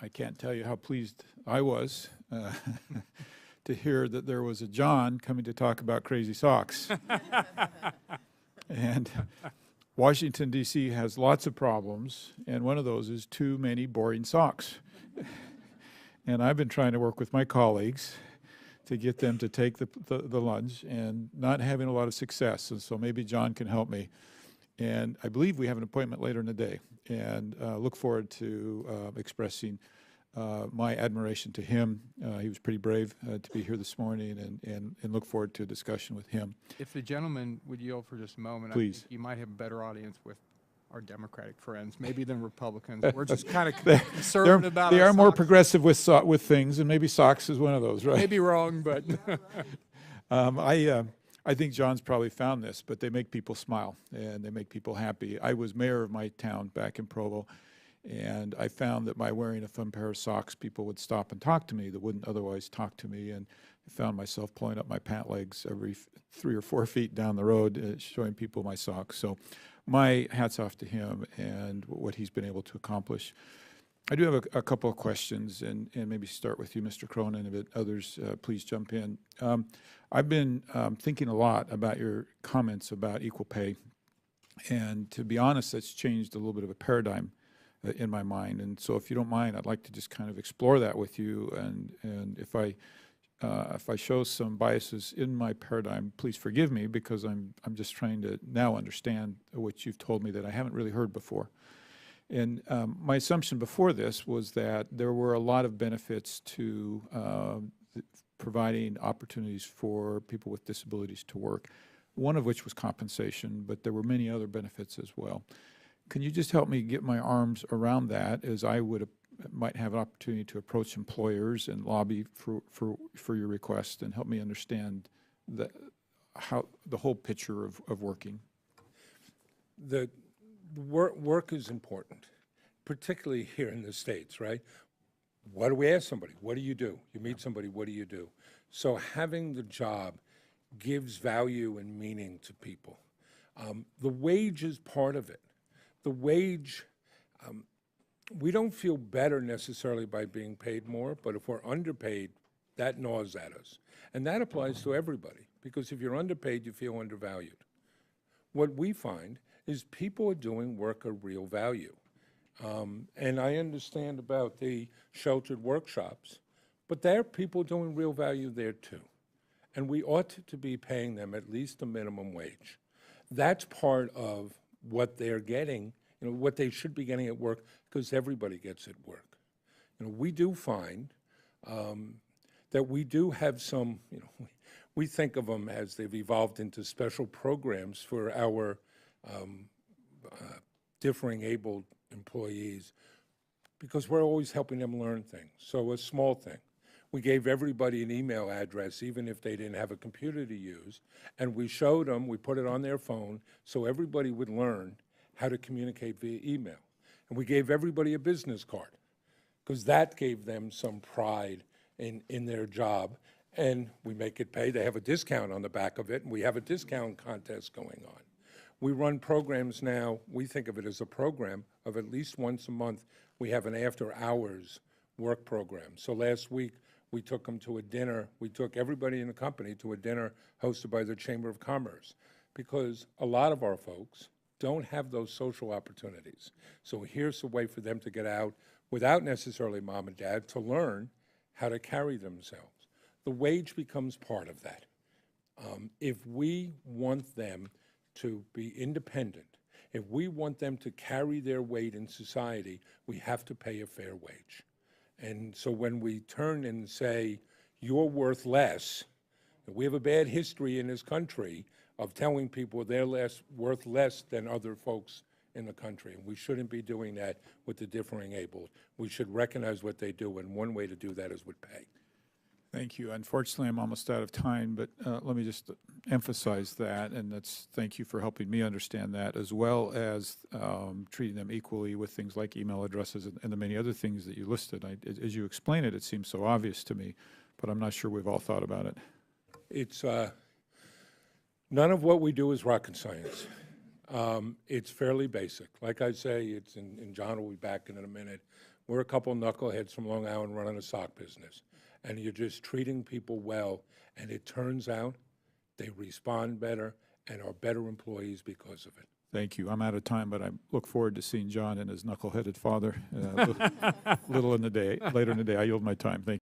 I can't tell you how pleased I was to hear that there was a John coming to talk about crazy socks. And Washington, D.C. has lots of problems, and one of those is too many boring socks. And I've been trying to work with my colleagues to get them to take the lunge and not having a lot of success. And so maybe John can help me. And I believe we have an appointment later in the day, and look forward to expressing my admiration to him. He was pretty brave to be here this morning, and look forward to a discussion with him. If the gentleman would yield for just a moment, Please. I think you might have a better audience with our Democratic friends, maybe than Republicans. We're just kind of concerned about They our are more socks. progressive with things, and maybe socks is one of those, right? Maybe wrong, but I think John's probably found this, but they make people smile and they make people happy. I was mayor of my town back in Provo, and I found that by wearing a fun pair of socks, people would stop and talk to me that wouldn't otherwise talk to me. And I found myself pulling up my pant legs every 3 or 4 feet down the road, showing people my socks. So my hat's off to him and what he's been able to accomplish. I do have a couple of questions, and maybe start with you, Mr. Cronin, and others, please jump in. I've been thinking a lot about your comments about equal pay, and to be honest, that's changed a little bit of a paradigm in my mind. And so if you don't mind, I'd like to just kind of explore that with you, and if I show some biases in my paradigm, please forgive me, because I'm just trying to now understand what you've told me that I haven't really heard before. And my assumption before this was that there were a lot of benefits to providing opportunities for people with disabilities to work, one of which was compensation, but there were many other benefits as well. Can you just help me get my arms around that, as I might have an opportunity to approach employers and lobby for your request, and help me understand how the whole picture of working? Work is important, particularly here in the States, right? What do we ask somebody? What do you do? You meet somebody, what do you do? So having the job gives value and meaning to people. The wage is part of it. The wage, we don't feel better necessarily by being paid more, but if we're underpaid, that gnaws at us. And that applies to everybody, because if you're underpaid, you feel undervalued. What we find is people are doing work of real value. And I understand about the sheltered workshops, but there are people doing real value there too. And we ought to be paying them at least a minimum wage. That's part of what they're getting, what they should be getting at work, because everybody gets at work. We do find that we do have some, we think of them as they've evolved into special programs for our differing abled employees, because we're always helping them learn things. So a small thing. We gave everybody an email address, even if they didn't have a computer to use, and we showed them, we put it on their phone, so everybody would learn how to communicate via email. And we gave everybody a business card, because that gave them some pride in their job. And we make it pay. They have a discount on the back of it, and we have a discount contest going on. We run programs now, we think of it as a program of at least once a month. We have an after-hours work program. So last week, we took them to a dinner. We took everybody in the company to a dinner hosted by the Chamber of Commerce, because a lot of our folks don't have those social opportunities. So here's a way for them to get out without necessarily mom and dad, to learn how to carry themselves. The wage becomes part of that. If we want them to be independent, if we want them to carry their weight in society, we have to pay a fair wage. And so when we turn and say, you're worth less, we have a bad history in this country of telling people they're worth less than other folks in the country. And we shouldn't be doing that with the differing abled. We should recognize what they do, and one way to do that is with pay. Thank you. Unfortunately, I'm almost out of time, but let me just emphasize that, and thank you for helping me understand that, as well as treating them equally with things like email addresses and the many other things that you listed. As you explain it, it seems so obvious to me, but I'm not sure we've all thought about it. It's none of what we do is rocket science. It's fairly basic. Like I say, and John will be back in a minute, We're a couple knuckleheads from Long Island running a sock business, and you're just treating people well, and it turns out they respond better and are better employees because of it. Thank you. I'm out of time, but I look forward to seeing John and his knuckleheaded father later in the day. I yield my time. Thank you.